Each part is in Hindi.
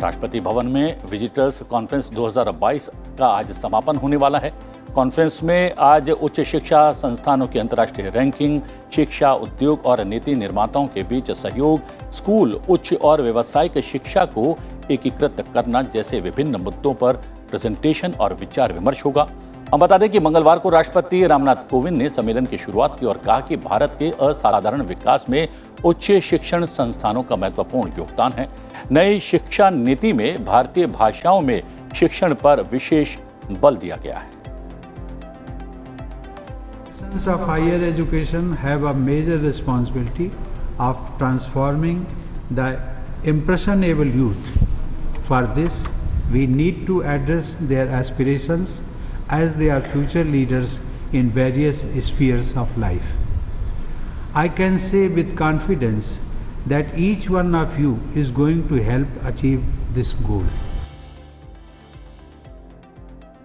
राष्ट्रपति भवन में विजिटर्स कॉन्फ्रेंस 2022 का आज समापन होने वाला है। कॉन्फ्रेंस में आज उच्च शिक्षा संस्थानों की अंतर्राष्ट्रीय रैंकिंग, शिक्षा, उद्योग और नीति निर्माताओं के बीच सहयोग, स्कूल, उच्च और व्यावसायिक शिक्षा को एकीकृत करना जैसे विभिन्न मुद्दों पर प्रेजेंटेशन और विचार विमर्श होगा। हम बता दें कि मंगलवार को राष्ट्रपति रामनाथ कोविंद ने सम्मेलन की शुरुआत की और कहा कि भारत के असाधारण विकास में उच्च शिक्षण संस्थानों का महत्वपूर्ण योगदान है। नई शिक्षा नीति में भारतीय भाषाओं में शिक्षण पर विशेष बल दिया गया है। Institutions of higher education have a major responsibility of transforming the impressionable youth. For this, we need to address their aspirations as they are future leaders in various spheres of life. I can say with confidence that each one of you is going to help achieve this goal.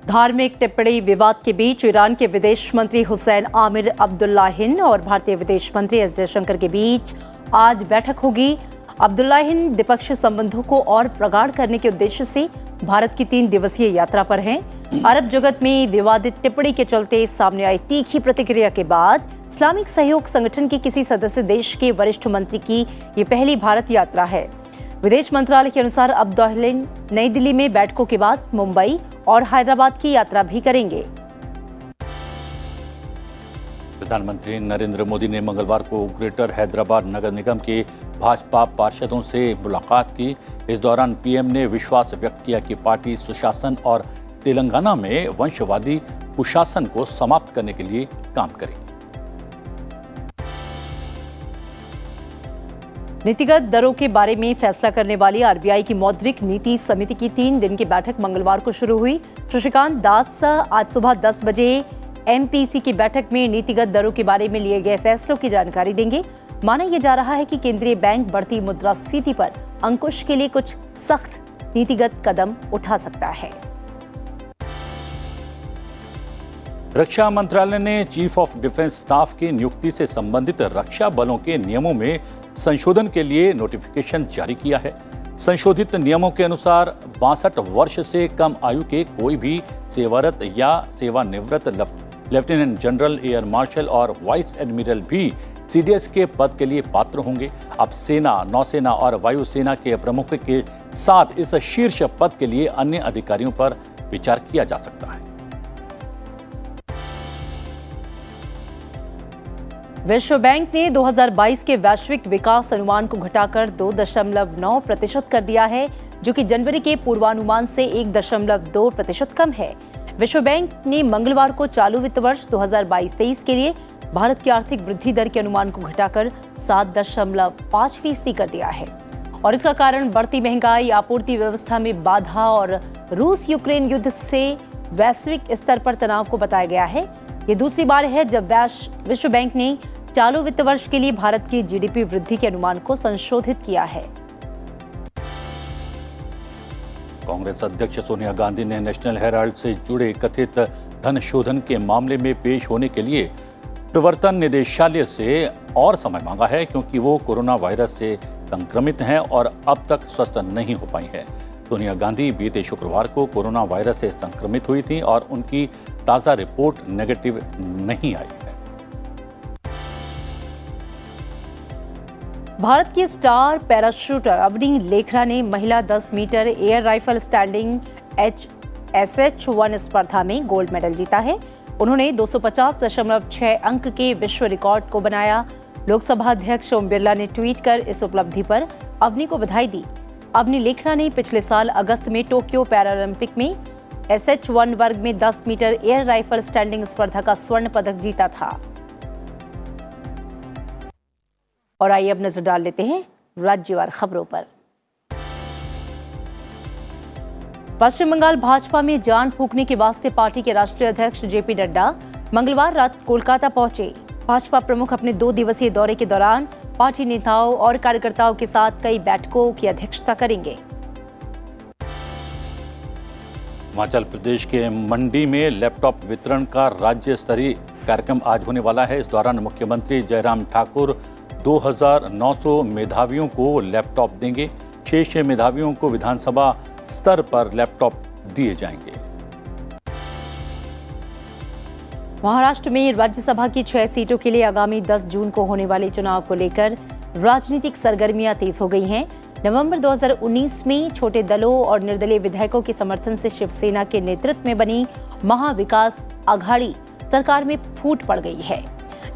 धार्मिक टिप्पणी विवाद के बीच ईरान के विदेश मंत्री हुसैन आमिर अब्दुल्लाहिन और भारतीय विदेश मंत्री एस जयशंकर के बीच आज बैठक होगी। अब्दुल्लाहिन द्विपक्षीय संबंधों को और प्रगाढ़ करने के उद्देश्य से भारत की 3 दिवसीय यात्रा पर हैं। अरब जगत में विवादित टिप्पणी के चलते सामने आई तीखी प्रतिक्रिया के बाद इस्लामिक सहयोग संगठन के किसी सदस्य देश के वरिष्ठ मंत्री की ये पहली भारत यात्रा है। विदेश मंत्रालय के अनुसार अब्दुल्लाहिन नई दिल्ली में बैठकों के बाद मुंबई और हैदराबाद की यात्रा भी करेंगे। प्रधानमंत्री नरेंद्र मोदी ने मंगलवार को ग्रेटर हैदराबाद नगर निगम के भाजपा पार्षदों से मुलाकात की। इस दौरान पीएम ने विश्वास व्यक्त किया कि पार्टी सुशासन और तेलंगाना में वंशवादी कुशासन को समाप्त करने के लिए काम करेगी। नीतिगत दरों के बारे में फैसला करने वाली आरबीआई की मौद्रिक नीति समिति की 3 दिन की बैठक मंगलवार को शुरू हुई। शशिकांत दास आज सुबह 10 बजे एमपीसी की बैठक में नीतिगत दरों के बारे में लिए गए फैसलों की जानकारी देंगे। माना यह जा रहा है कि केंद्रीय बैंक बढ़ती मुद्रास्फीति पर अंकुश के लिए कुछ सख्त नीतिगत कदम उठा सकता है। रक्षा मंत्रालय ने चीफ ऑफ डिफेंस स्टाफ की नियुक्ति से संबंधित रक्षा बलों के नियमों में संशोधन के लिए नोटिफिकेशन जारी किया है। संशोधित नियमों के अनुसार 62 वर्ष से कम आयु के कोई भी सेवारत या सेवानिवृत्त लेफ्टिनेंट जनरल, एयर मार्शल और वाइस एडमिरल भी सीडीएस के पद के लिए पात्र होंगे। अब सेना, नौसेना और वायुसेना के प्रमुख के साथ इस शीर्ष पद के लिए अन्य अधिकारियों पर विचार किया जा सकता है। विश्व बैंक ने 2022 के वैश्विक विकास अनुमान को घटाकर 2.9% कर दिया है, जो कि जनवरी के पूर्वानुमान से 1.2% कम है। विश्व बैंक ने मंगलवार को चालू वित्त वर्ष 2022-23 के लिए भारत की आर्थिक वृद्धि दर के अनुमान को घटाकर 7.5% कर दिया है और इसका कारण बढ़ती महंगाई, आपूर्ति व्यवस्था में बाधा और रूस यूक्रेन युद्ध से वैश्विक स्तर पर तनाव को बताया गया है। ये दूसरी बार है जब विश्व बैंक ने चालू वित्त वर्ष के लिए भारत की जीडीपी वृद्धि के अनुमान को संशोधित किया है। कांग्रेस अध्यक्ष सोनिया गांधी ने नेशनल हेराल्ड से जुड़े कथित धन शोधन के मामले में पेश होने के लिए प्रवर्तन निदेशालय से और समय मांगा है, क्योंकि वो कोरोना वायरस से संक्रमित हैं और अब तक स्वस्थ नहीं हो पाई है। सोनिया गांधी बीते शुक्रवार को कोरोना वायरस से संक्रमित हुई थी और उनकी ताज़ा रिपोर्ट नेगेटिव नहीं आई है। भारत की स्टार पैराशूटर अवनी लेखरा ने महिला 10 metre air rifle standing SH1 स्पर्धा में गोल्ड मेडल जीता है। उन्होंने 250.6 अंक के विश्व रिकॉर्ड को बनाया। लोकसभा अध्यक्ष ओम बिरला ने ट्वीट कर इस उपलब्धि पर अवनी को बधाई दी। अवनी लेखरा ने पिछले साल अगस्त में टोक्यो पैरालंपिक में SH1 वर्ग में 10 मीटर एयर राइफल स्टैंडिंग स्पर्धा का स्वर्ण पदक जीता था। और आइए अब नजर डाल लेते हैं राज्यवार खबरों पर। पश्चिम बंगाल भाजपा में जान फूंकने के वास्ते पार्टी के राष्ट्रीय अध्यक्ष जेपी नड्डा मंगलवार रात कोलकाता पहुंचे। भाजपा प्रमुख अपने 2 दिवसीय दौरे के दौरान पार्टी नेताओं और कार्यकर्ताओं के साथ कई बैठकों की अध्यक्षता करेंगे। हिमाचल प्रदेश के मंडी में लैपटॉप वितरण का राज्य स्तरीय कार्यक्रम आज होने वाला है। इस दौरान मुख्यमंत्री जयराम ठाकुर 2900 मेधावियों को लैपटॉप देंगे। शेष मेधावियों को विधानसभा स्तर पर लैपटॉप दिए जाएंगे। महाराष्ट्र में राज्यसभा की 6 सीटों के लिए आगामी 10 जून को होने वाले चुनाव को लेकर राजनीतिक सरगर्मियां तेज हो गई हैं। नवंबर 2019 में छोटे दलों और निर्दलीय विधायकों के समर्थन से शिवसेना के नेतृत्व में बनी महाविकास आघाड़ी सरकार में फूट पड़ गई है।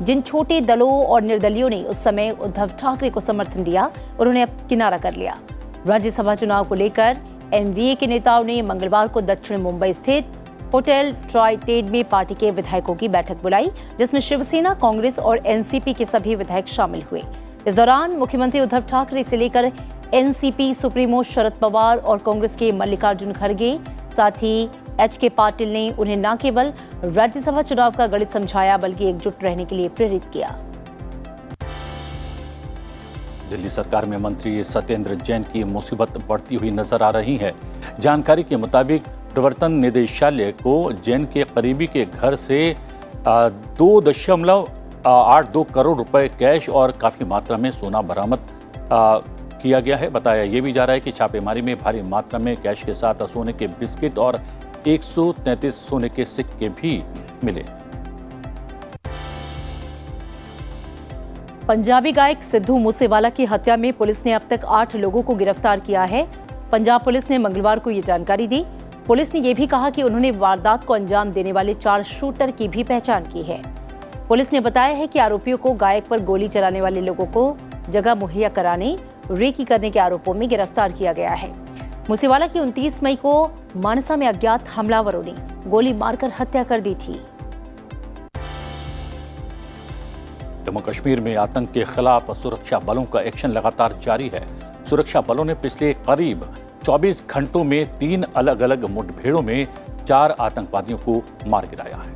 जिन छोटे दलों और निर्दलियों ने उस समय उद्धव ठाकरे को समर्थन दिया, उन्होंने अब किनारा कर लिया। राज्यसभा चुनाव को लेकर एमवीए के नेताओं ने मंगलवार को दक्षिण मुंबई स्थित होटल ट्राइटेड में पार्टी के विधायकों की बैठक बुलाई, जिसमें शिवसेना, कांग्रेस और एनसीपी के सभी विधायक शामिल हुए। इस दौरान मुख्यमंत्री उद्धव ठाकरे से लेकर एनसीपी सुप्रीमो शरद पवार और कांग्रेस के मल्लिकार्जुन खड़गे, साथ ही एचके पाटिल ने उन्हें न केवल राज्यसभा चुनाव का गणित समझाया, बल्कि एकजुट रहने के लिए प्रेरित किया। दिल्ली सरकार में मंत्री सत्येंद्र जैन की मुसीबत बढ़ती हुई नजर आ रही है। जानकारी के मुताबिक प्रवर्तन निदेशालय को जैन के करीबी के घर से 2.82 करोड़ रुपए कैश और काफी मात्रा में सोना बरामद किया गया है। बताया ये भी जा रहा है कि छापेमारी में भारी मात्रा में कैश के साथ सोने के बिस्किट और 133 सोने के सिक्के भी मिले। पंजाबी गायक सिद्धू मूसेवाला की हत्या में पुलिस ने अब तक 8 लोगों को गिरफ्तार किया है। पंजाब पुलिस ने मंगलवार को ये जानकारी दी। पुलिस ने यह भी कहा कि उन्होंने वारदात को अंजाम देने वाले 4 शूटर की भी पहचान की है। पुलिस ने बताया है कि आरोपियों को गायक पर गोली चलाने वाले लोगों को जगह मुहैया कराने, रेकी करने के आरोपों में गिरफ्तार किया गया है। मूसेवाला की 29 मई को मानसा में अज्ञात हमलावरों ने गोली मारकर हत्या कर दी थी। जम्मू कश्मीर में आतंक के खिलाफ सुरक्षा बलों का एक्शन लगातार जारी है। सुरक्षा बलों ने पिछले करीब 24 घंटों में 3 अलग अलग मुठभेड़ों में 4 आतंकवादियों को मार गिराया है।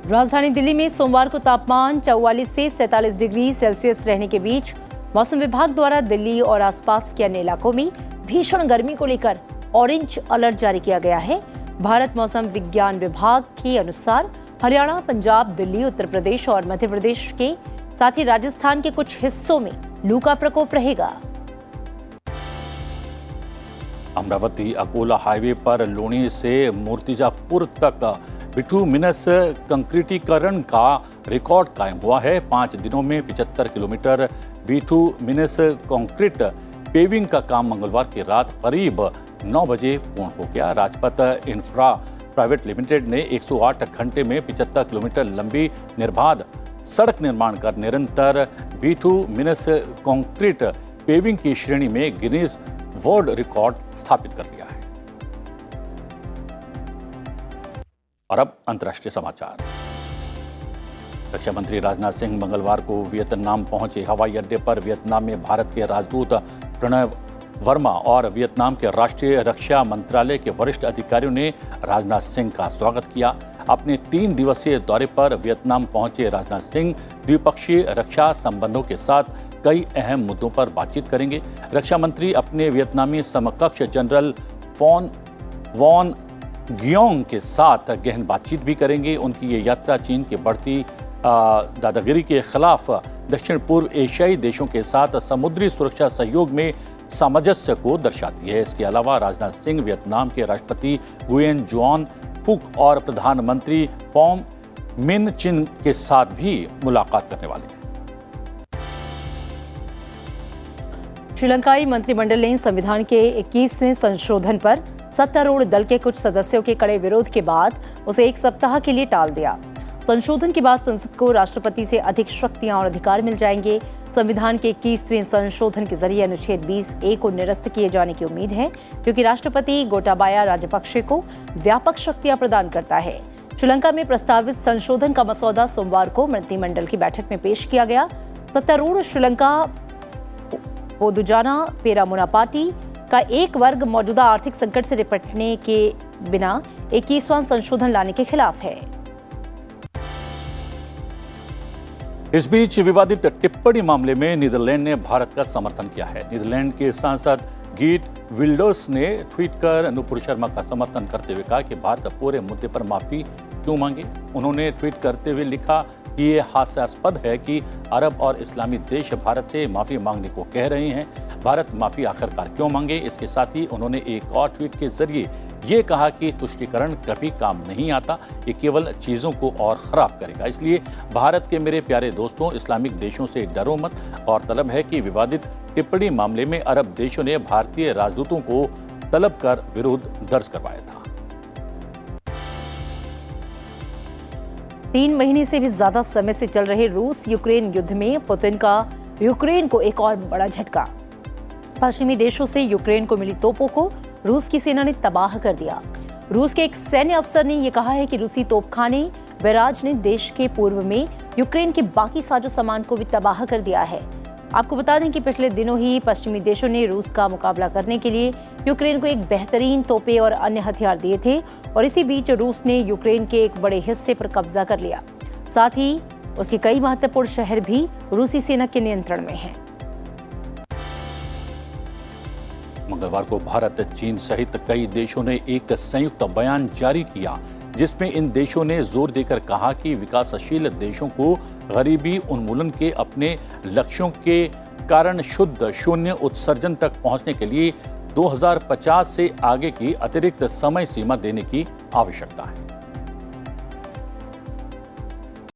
राजधानी दिल्ली में सोमवार को तापमान 44 से 47 डिग्री सेल्सियस रहने के बीच मौसम विभाग द्वारा दिल्ली और आसपास के अन्य इलाकों में भीषण गर्मी को लेकर ऑरेंज अलर्ट जारी किया गया है। भारत मौसम विज्ञान विभाग के अनुसार हरियाणा, पंजाब, दिल्ली, उत्तर प्रदेश और मध्य प्रदेश के साथ ही राजस्थान के कुछ हिस्सों में लू का प्रकोप रहेगा। अमरावती अकोला हाईवे पर लोनी से मूर्तिजापुर तक बिटुमिनस कंक्रीटीकरण का रिकॉर्ड कायम हुआ है। 5 दिनों में 75 किलोमीटर बिटुमिनस कंक्रीट पेविंग का काम मंगलवार की रात करीब 9 बजे पूर्ण हो गया। राजपथ इंफ्रा प्राइवेट लिमिटेड ने 108 घंटे में 75 किलोमीटर लंबी निर्बाध सड़क निर्माण कर निरंतर बिटुमिनस कंक्रीट पेविंग की श्रेणी में गिनीज वर्ल्ड रिकॉर्ड स्थापित कर लिया है। और अब अंतर्राष्ट्रीय समाचार। रक्षा मंत्री राजनाथ सिंह मंगलवार को वियतनाम पहुंचे। हवाई अड्डे पर वियतनाम में भारत के राजदूत प्रणय वर्मा और वियतनाम के राष्ट्रीय रक्षा मंत्रालय के वरिष्ठ अधिकारियों ने राजनाथ सिंह का स्वागत किया। अपने 3 दिवसीय दौरे पर वियतनाम पहुंचे राजनाथ सिंह द्विपक्षीय रक्षा संबंधों के साथ कई अहम मुद्दों पर बातचीत करेंगे। रक्षा मंत्री अपने वियतनामी समकक्ष जनरल वॉन गियोंग के साथ गहन बातचीत भी करेंगे। उनकी ये यात्रा चीन की बढ़ती दादागिरी के खिलाफ दक्षिण पूर्व एशियाई देशों के साथ समुद्री सुरक्षा सहयोग में सामंजस्य को दर्शाती है। इसके अलावा राजनाथ सिंह वियतनाम के राष्ट्रपति गुयेन जुआन फुक और प्रधानमंत्री फॉम मिन चिन के साथ भी मुलाकात करने वाले हैं। श्रीलंकाई मंत्रिमंडल ने संविधान के 21वें संशोधन पर सत्तारूढ़ दल के कुछ सदस्यों के कड़े विरोध के बाद उसे 1 सप्ताह के लिए टाल दिया। संशोधन के बाद संसद को राष्ट्रपति से अधिक शक्तियां और अधिकार मिल जाएंगे। संविधान के 21वें संशोधन के जरिए अनुच्छेद 20A को निरस्त किए जाने की उम्मीद है, क्योंकि राष्ट्रपति गोटाबाया राजपक्षे को व्यापक शक्तियां प्रदान करता है। श्रीलंका में प्रस्तावित संशोधन का मसौदा सोमवार को मंत्रिमंडल की बैठक में पेश किया गया। सत्तारूढ़ श्रीलंका पोदुजाना पेरामुना पार्टी का एक वर्ग मौजूदा आर्थिक संकट से निपटने के बिना 21वां संशोधन लाने के खिलाफ है। इस बीच विवादित टिप्पणी मामले में नीदरलैंड ने भारत का समर्थन किया है। नीदरलैंड के सांसद गीट विल्डर्स ने ट्वीट कर नुपुर शर्मा का समर्थन करते हुए कहा कि भारत पूरे मुद्दे पर माफी क्यों मांगे। उन्होंने ट्वीट करते हुए लिखा, कि ये हास्यास्पद है कि अरब और इस्लामी देश भारत से माफ़ी मांगने को कह रहे हैं। भारत माफ़ी आखिरकार क्यों मांगे? इसके साथ ही उन्होंने एक और ट्वीट के जरिए ये कहा कि तुष्टीकरण कभी काम नहीं आता, ये केवल चीज़ों को और ख़राब करेगा। इसलिए भारत के मेरे प्यारे दोस्तों, इस्लामिक देशों से डरो मत। गौरतलब है कि विवादित टिप्पणी मामले में अरब देशों ने भारतीय राजदूतों को तलब कर विरोध दर्ज करवाया था। 3 महीने से भी ज्यादा समय से चल रहे रूस यूक्रेन युद्ध में पुतिन का यूक्रेन को एक और बड़ा झटका। पश्चिमी देशों से यूक्रेन को मिली तोपों को रूस की सेना ने तबाह कर दिया। रूस के एक सैन्य अफसर ने यह कहा है कि रूसी तोपखाने बैराज ने देश के पूर्व में यूक्रेन के बाकी साजो सामान को भी तबाह कर दिया है। आपको बता दें कि पिछले दिनों ही पश्चिमी देशों ने रूस का मुकाबला करने के लिए यूक्रेन को एक बेहतरीन तोपें और अन्य हथियार दिए थे और इसी बीच रूस ने यूक्रेन के एक बड़े हिस्से पर कब्जा कर लिया। साथ ही उसके कई महत्वपूर्ण शहर भी रूसी सेना के नियंत्रण में हैं। मंगलवार को भारत, चीन सहित कई देशों ने एक संयुक्त बयान जारी किया, जिसमें इन देशों ने जोर देकर कहा कि विकासशील देशों को गरीबी उन्मूलन के अपने लक्ष्यों के कारण शुद्ध शून्य उत्सर्जन तक पहुंचने के लिए 2050 से आगे की अतिरिक्त समय सीमा देने की आवश्यकता है।